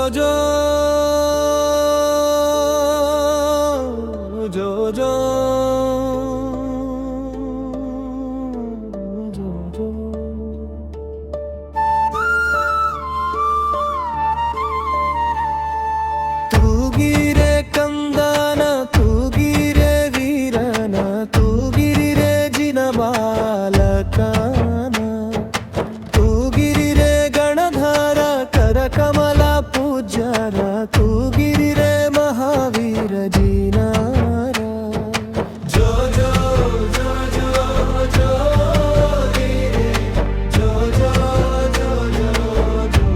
ಜೋ ಜೋ ಜೋ ತೂಗಿರೆ ಕಂದನ ತೂಗಿರೆ ವೀರನ ತೂಗಿರಿರೆ ಜಿನ ಬಾಲಕನ ತೂಗಿರಿರೆ ಗಣಧರ ಕರ ಕಮಲ ಪೂಜ್ಯರ ತೂಗಿರಿರೆ ಮಹಾವೀರ ಜಿನಾರ ಜೋ ಜೋ ಜೋ ಜೋ ಜೋ ಗಿರೆ ಜೋ ಜೋ ಜೋ ಜೋ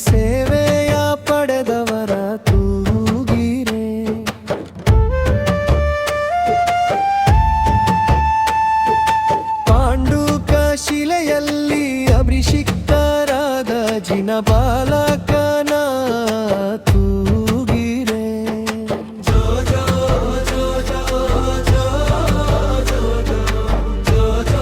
ಸೇವೆಯ ಪಡೆದವರ ತೂಗಿರೆ ಪಾಂಡುಕ ಶಿಲೆಯಲ್ಲಿ ಅಭಿಷಿಕ್ತರಾದ ಜಿನ ಬಾಲಕನ ತೂಗಿರೆ ಜೋ ಜೋ ಜೋ ಜೋ ಜೋ ಜೋ ಜೋ ಜೋ ಜೋ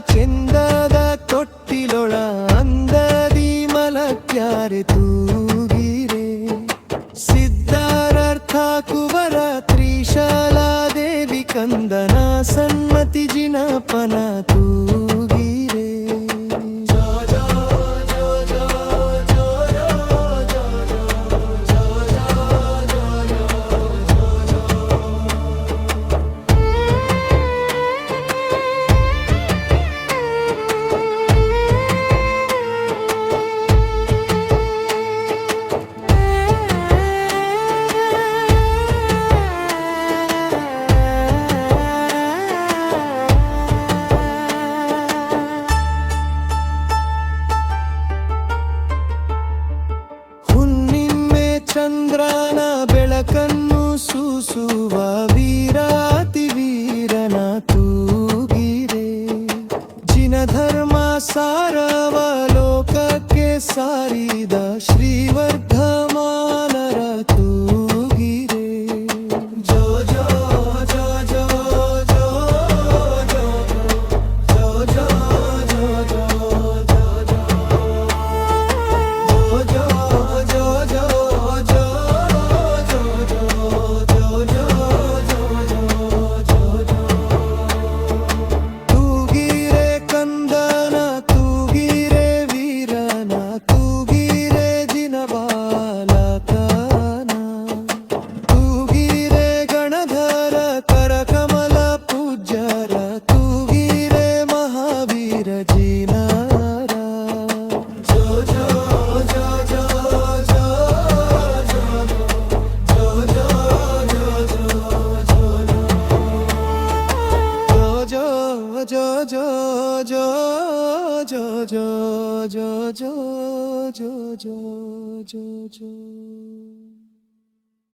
ಚೆಂದದ ತೊಟ್ಟಿಲೊಳ ಅಂದದಿ ಮಲಕ್ಯಾರೆ ತೂಗಿರೆ ಸಿದ್ಧಾರರ್ಥ ಕುವರ ತ್ರಿಶಾಲಾ ದೇವಿ ಕಂದನ ಸನ್ಮತಿ ಜಿನಪನ ತೂಗಿರೆ ಜೋ ಜೋ ಜೋ ಜೋ ಜೋ ಜೋ ಜೋ ಚಂದ್ರನ ಬೆಳಕನ್ನು ಸೂಸುವ ವೀರಾತಿ ವೀರನ ತೂಗಿರೆ ಜಿನ ಧರ್ಮ ಸಾರವ ಲೋಕಕ್ಕೆ ಸಾರಿದ ಶ್ರೀವರ್ಧಮಾನರ ತೂಗಿರೆ ಜೋ ಜೋ ಜೋ ಜೋ ಜೋ ಜೋ ಜೋ ಜೋ ಜೋ jo jo jo jo jo jo